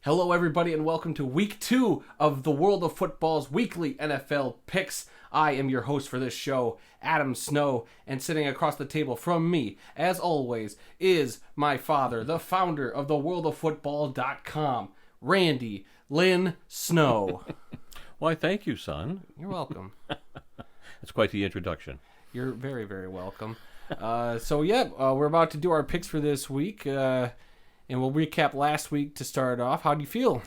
Hello, everybody, and welcome to Week 2 of the World of Football's weekly NFL picks. I am your host for this show, Adam Snow, and sitting across the table from me, as always, is my father, the founder of theworldoffootball.com, Randy Lynn Snow. Why, thank you, son. You're welcome. That's quite the introduction. You're very, very welcome. We're about to do our picks for this week. And we'll recap last week to start off. How do you feel?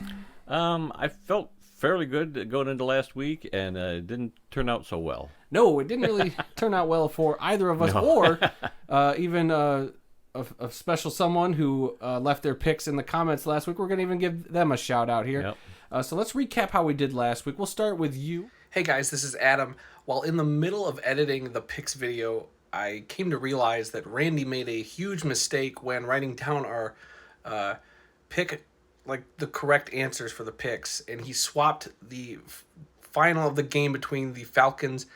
I felt fairly good going into last week, and it didn't turn out so well. No, it didn't really turn out well for either of us, or even a special someone who left their picks in the comments last week. We're going to even give them a shout out here. Yep. So let's recap how we did last week. We'll start with you. Hey guys, this is Adam. While in the middle of editing the picks video, I came to realize that Randy made a huge mistake when writing down our pick, like the correct answers for the picks, and he swapped the final of the game between the Falcons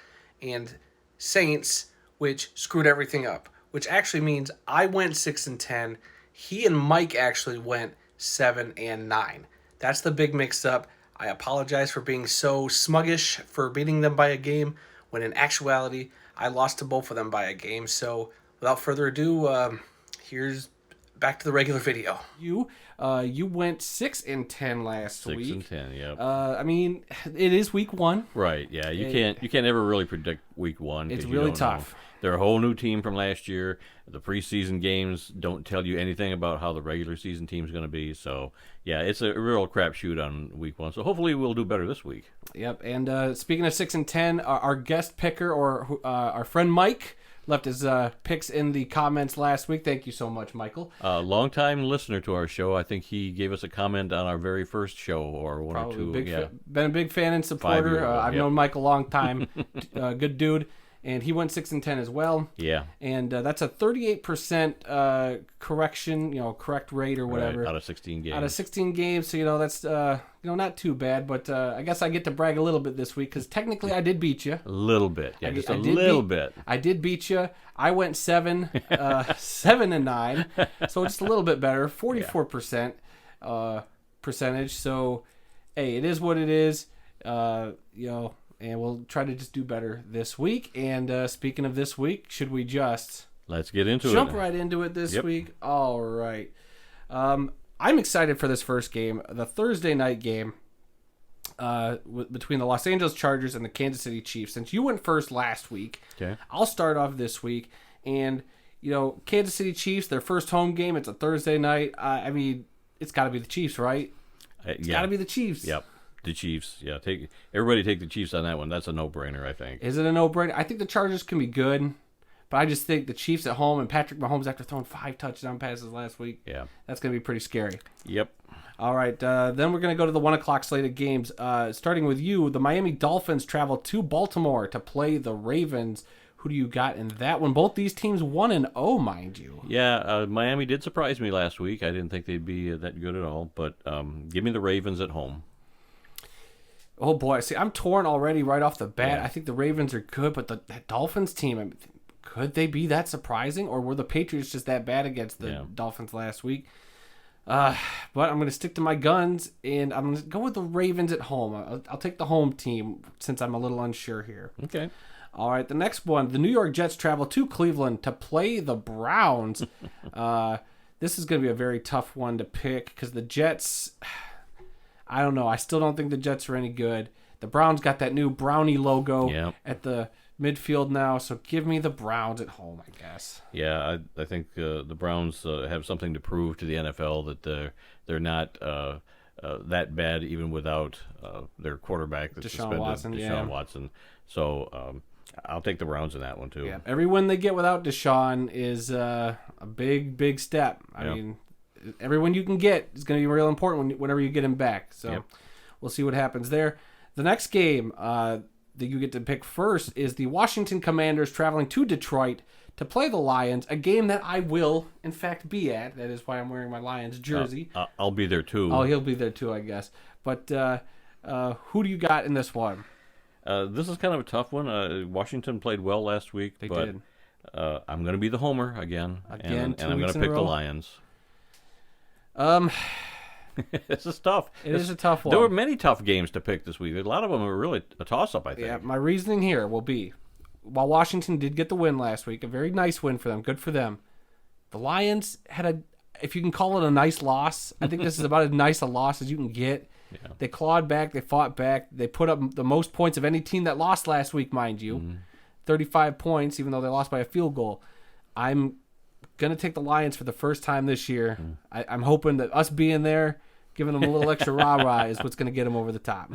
and Saints, which screwed everything up, which actually means I went 6-10. He and Mike actually went 7-9. That's the big mix-up. I apologize for being so smuggish for beating them by a game, when in actuality, I lost to both of them by a game. So without further ado, here's back to the regular video. You went 6-10 last week. 6-10, yep. I mean, it is week 1. Right, yeah. You can't ever really predict week 1. It's really tough. They're a whole new team from last year. The preseason games don't tell you anything about how the regular season team's going to be. So, yeah, it's a real crapshoot on week 1. So hopefully we'll do better this week. Yep. And speaking of 6-10, our guest picker, or our friend Mike, left his picks in the comments last week. Thank you so much, Michael. Long-time listener to our show. I think he gave us a comment on our very first show, or one or two. Been a big fan and supporter. I've known Mike a long time. Good dude. And he went 6-10 as well. Yeah. And that's a 38% correct rate or whatever. Right, out of 16 games. Out of 16 games, so that's not too bad. But I guess I get to brag a little bit this week because technically I did beat you. A little bit, yeah, just a little bit. I did beat you. I went 7-9, so just a little bit better, 44% percentage. So, hey, it is what it is. And we'll try to just do better this week. And speaking of this week, should we just... Let's get into Jump right into it this week? All right. I'm excited for this first game, the Thursday night game between the Los Angeles Chargers and the Kansas City Chiefs. Since you went first last week, okay, I'll start off this week. And, Kansas City Chiefs, their first home game, it's a Thursday night. I mean, it's got to be the Chiefs, right? It's got to be the Chiefs. Yep. The Chiefs, yeah. Everybody take the Chiefs on that one. That's a no-brainer, I think. Is it a no-brainer? I think the Chargers can be good, but I just think the Chiefs at home and Patrick Mahomes after throwing 5 touchdown passes last week, that's going to be pretty scary. Yep. All right, then we're going to go to the 1 o'clock slated games. Starting with you, the Miami Dolphins travel to Baltimore to play the Ravens. Who do you got in that one? Both these teams 1-0, mind you. Yeah, Miami did surprise me last week. I didn't think they'd be that good at all, but give me the Ravens at home. Oh, boy. See, I'm torn already right off the bat. Yeah. I think the Ravens are good, but that Dolphins team, could they be that surprising? Or were the Patriots just that bad against the Dolphins last week? But I'm going to stick to my guns, and I'm going to go with the Ravens at home. I'll take the home team since I'm a little unsure here. Okay. All right, the next one. The New York Jets travel to Cleveland to play the Browns. This is going to be a very tough one to pick because the Jets... I don't know. I still don't think the Jets are any good. The Browns got that new Brownie logo at the midfield now, so give me the Browns at home, I guess. Yeah, I think the Browns have something to prove to the NFL that they're not that bad even without their quarterback that's Deshaun Watson. So I'll take the Browns in that one too. Yeah, every win they get without Deshaun is a big, big step. I mean, everyone you can get is going to be real important whenever you get him back. So we'll see what happens there. The next game that you get to pick first is the Washington Commanders traveling to Detroit to play the Lions, a game that I will, in fact, be at. That is why I'm wearing my Lions jersey. I'll be there too. Oh, he'll be there too, I guess. But who do you got in this one? This is kind of a tough one. Washington played well last week. They did. I'm going to be the homer again, and I'm going to pick the Lions. This is tough. It is a tough one. There were many tough games to pick this week. A lot of them were really a toss-up, I think. Yeah, my reasoning here will be, while Washington did get the win last week, a very nice win for them, good for them, the Lions had if you can call it a nice loss, I think this is about as nice a loss as you can get. Yeah. They clawed back, they fought back, they put up the most points of any team that lost last week, mind you. 35 points, even though they lost by a field goal. I'm going to take the Lions for the first time this year. I'm hoping that us being there, giving them a little extra rah-rah is what's going to get them over the top.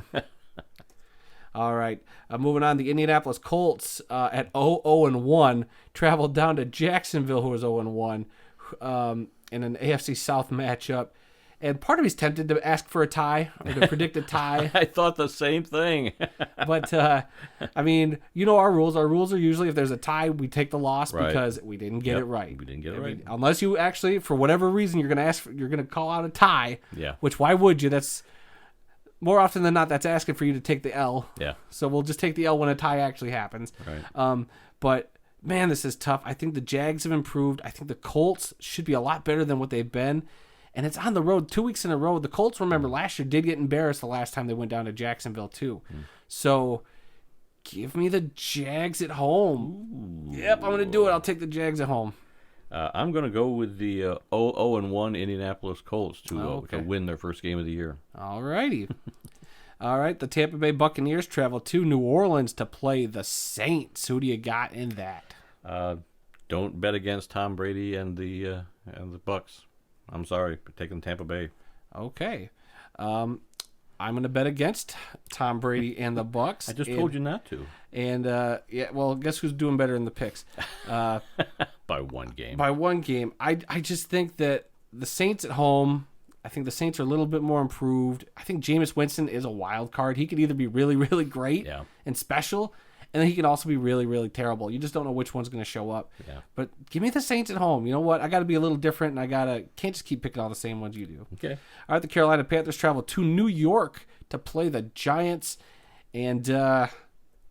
All right. Moving on, the Indianapolis Colts at 0-1 traveled down to Jacksonville, who was 0-1, in an AFC South matchup. And part of me's tempted to ask for a tie or to predict a tie. I thought the same thing. But, I mean, you know our rules. Our rules are usually if there's a tie, we take the loss Right. because we didn't get it right. We didn't get it I right. mean, unless you actually, for whatever reason, you're going to call out a tie. Yeah. Which, why would you? That's more often than not, that's asking for you to take the L. Yeah. So we'll just take the L when a tie actually happens. Right. But, man, this is tough. I think the Jags have improved. I think the Colts should be a lot better than what they've been. And it's on the road 2 weeks in a row. The Colts, remember, last year did get embarrassed the last time they went down to Jacksonville, too. So give me the Jags at home. Ooh. Yep, I'm going to do it. I'll take the Jags at home. I'm going to go with the 0-1 Indianapolis Colts to Okay. win their first game of the year. All righty. All right, the Tampa Bay Buccaneers travel to New Orleans to play the Saints. Who do you got in that? Don't bet against Tom Brady and the Bucs. I'm sorry, but taking Tampa Bay. Okay. I'm going to bet against Tom Brady and the Bucs. I just told you not to. And, yeah, well, guess who's doing better in the picks? By one game. By one game. I just think that the Saints at home, I think the Saints are a little bit more improved. I think Jameis Winston is a wild card. He could either be really, really great and special, and then he can also be really, really terrible. You just don't know which one's going to show up. Yeah. But give me the Saints at home. You know what? I got to be a little different, and can't just keep picking all the same ones you do. Okay. All right, the Carolina Panthers travel to New York to play the Giants, and I'm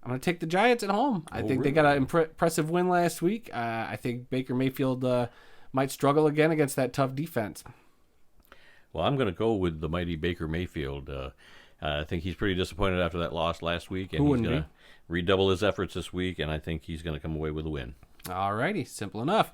going to take the Giants at home. I think they got an impressive win last week. I think Baker Mayfield might struggle again against that tough defense. Well, I'm going to go with the mighty Baker Mayfield. I think he's pretty disappointed after that loss last week, and he's going to redouble his efforts this week, and I think he's going to come away with a win. All righty, simple enough.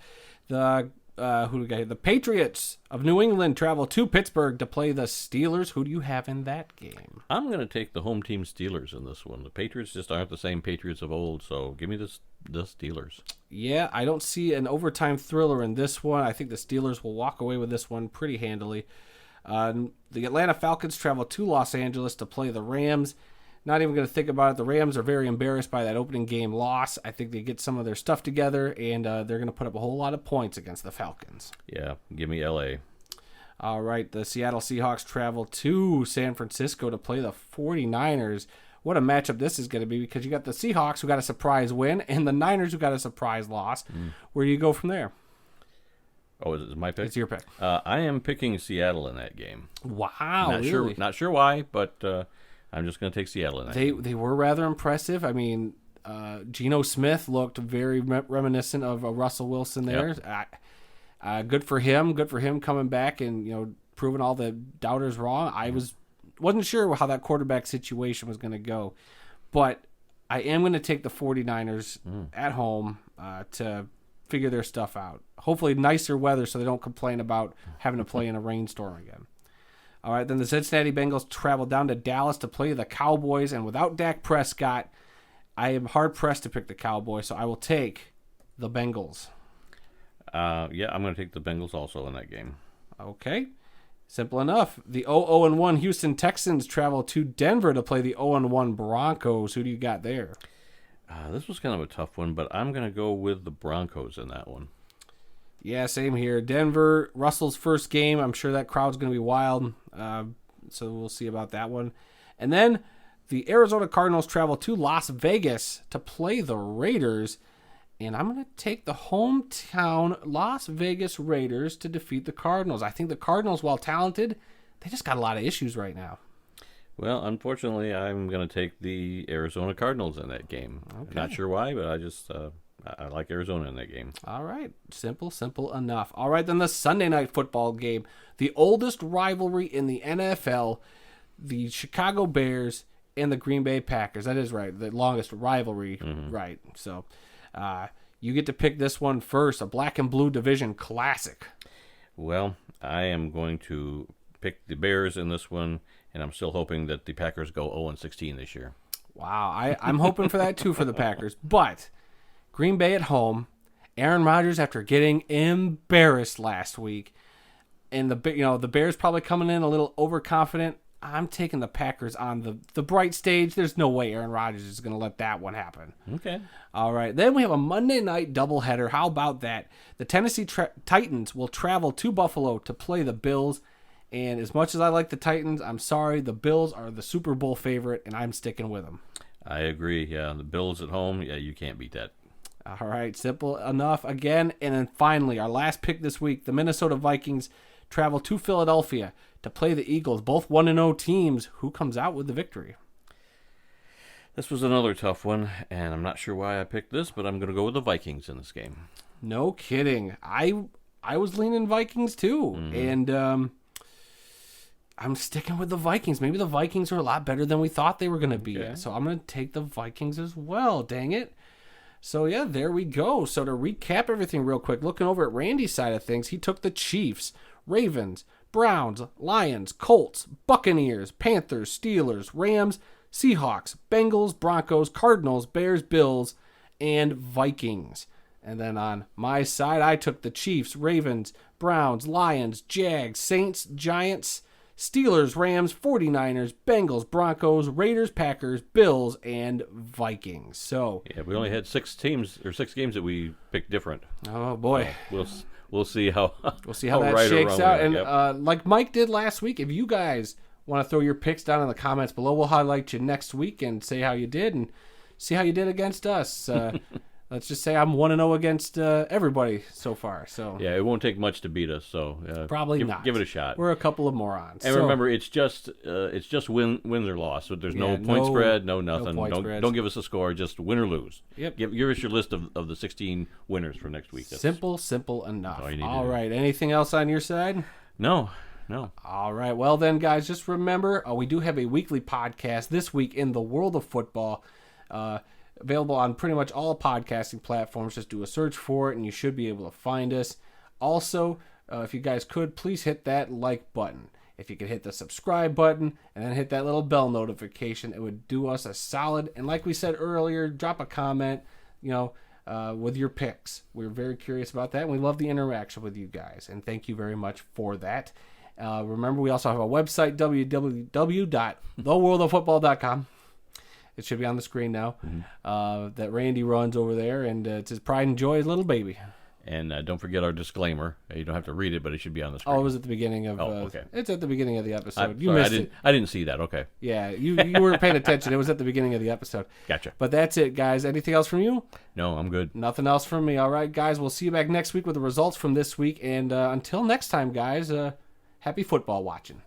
The who do we got here? The Patriots of New England travel to Pittsburgh to play the Steelers. Who do you have in that game? I'm going to take the home team Steelers in this one. The Patriots just aren't the same Patriots of old, so give me the Steelers. Yeah, I don't see an overtime thriller in this one. I think the Steelers will walk away with this one pretty handily. The Atlanta Falcons travel to Los Angeles to play the Rams. Not even going to think about it. The Rams are very embarrassed by that opening game loss. I think they get some of their stuff together, and they're going to put up a whole lot of points against the Falcons. Yeah, give me L.A. All right, the Seattle Seahawks travel to San Francisco to play the 49ers. What a matchup this is going to be, because you got the Seahawks who got a surprise win and the Niners who got a surprise loss. Where do you go from there? Oh, is it my pick? It's your pick. I am picking Seattle in that game. Wow, really? Not sure why, but I'm just going to take Seattle in that game. They were rather impressive. I mean, Geno Smith looked very reminiscent of Russell Wilson there. Yep. Good for him. Good for him coming back and proving all the doubters wrong. I wasn't sure how that quarterback situation was going to go, but I am going to take the 49ers at home to figure their stuff out. Hopefully nicer weather so they don't complain about having to play in a rainstorm again. All right, then the Cincinnati Bengals travel down to Dallas to play the Cowboys, and without Dak Prescott, I am hard-pressed to pick the Cowboys, so I will take the Bengals. Yeah, I'm going to take the Bengals also in that game. Okay, simple enough. The 0-1 Houston Texans travel to Denver to play the 0-1 Broncos. Who do you got there? This was kind of a tough one, but I'm going to go with the Broncos in that one. Yeah, same here. Denver, Russell's first game. I'm sure that crowd's going to be wild, so we'll see about that one. And then the Arizona Cardinals travel to Las Vegas to play the Raiders, and I'm going to take the hometown Las Vegas Raiders to defeat the Cardinals. I think the Cardinals, while talented, they just got a lot of issues right now. Well, unfortunately, I'm going to take the Arizona Cardinals in that game. Okay. Not sure why, but I like Arizona in that game. All right. Simple enough. All right, then the Sunday night football game. The oldest rivalry in the NFL, the Chicago Bears and the Green Bay Packers. That is right. The longest rivalry. Right. So you get to pick this one first, a black and blue division classic. Well, I am going to pick the Bears in this one, and I'm still hoping that the Packers go 0-16 this year. Wow. I'm hoping for that too for the Packers. But Green Bay at home, Aaron Rodgers after getting embarrassed last week, and the Bears probably coming in a little overconfident. I'm taking the Packers on the bright stage. There's no way Aaron Rodgers is going to let that one happen. Okay. All right. Then we have a Monday night doubleheader. How about that? The Tennessee Titans will travel to Buffalo to play the Bills. And as much as I like the Titans, I'm sorry. The Bills are the Super Bowl favorite, and I'm sticking with them. I agree. Yeah, the Bills at home, yeah, you can't beat that. All right. Simple enough again. And then finally, our last pick this week, the Minnesota Vikings travel to Philadelphia to play the Eagles, both 1-0 teams. Who comes out with the victory? This was another tough one, and I'm not sure why I picked this, but I'm going to go with the Vikings in this game. No kidding. I was leaning Vikings too, and I'm sticking with the Vikings. Maybe the Vikings are a lot better than we thought they were going to be. Okay. So I'm going to take the Vikings as well. Dang it. So, yeah, there we go. So to recap everything real quick, looking over at Randy's side of things, he took the Chiefs, Ravens, Browns, Lions, Colts, Buccaneers, Panthers, Steelers, Rams, Seahawks, Bengals, Broncos, Cardinals, Bears, Bills, and Vikings. And then on my side, I took the Chiefs, Ravens, Browns, Lions, Jags, Saints, Giants, Steelers, Rams, 49ers, Bengals, Broncos, Raiders, Packers, Bills, and Vikings. So yeah, we only had 6 games that we picked different. Oh boy, we'll see how that right shakes out. And yep. Like Mike did last week, if you guys want to throw your picks down in the comments below, we'll highlight you next week and say how you did and see how you did against us. Let's just say I'm 1-0 against everybody so far. So yeah, it won't take much to beat us. So probably not. Give it a shot. We're a couple of morons. And remember, it's just wins or loss. So there's no point spread, no nothing. Don't give us a score. Just win or lose. Yep. Give us your list of the 16 winners for next week. That's simple enough. All right. Anything else on your side? No. All right. Well then, guys, just remember we do have a weekly podcast this week in the world of football. Available on pretty much all podcasting platforms. Just do a search for it, and you should be able to find us. Also, if you guys could, please hit that like button. If you could hit the subscribe button and then hit that little bell notification, it would do us a solid. And like we said earlier, drop a comment, with your picks. We're very curious about that, and we love the interaction with you guys. And thank you very much for that. Remember, we also have a website, www.theworldoffootball.com. It should be on the screen now. That Randy runs over there, and it's his pride and joy, his little baby. And don't forget our disclaimer. You don't have to read it, but it should be on the screen. Oh, it was at the beginning of. Okay. It's at the beginning of the episode. You missed it. I didn't see that. Okay. Yeah, you weren't paying attention. It was at the beginning of the episode. Gotcha. But that's it, guys. Anything else from you? No, I'm good. Nothing else from me. All right, guys. We'll see you back next week with the results from this week. And until next time, guys. Happy football watching.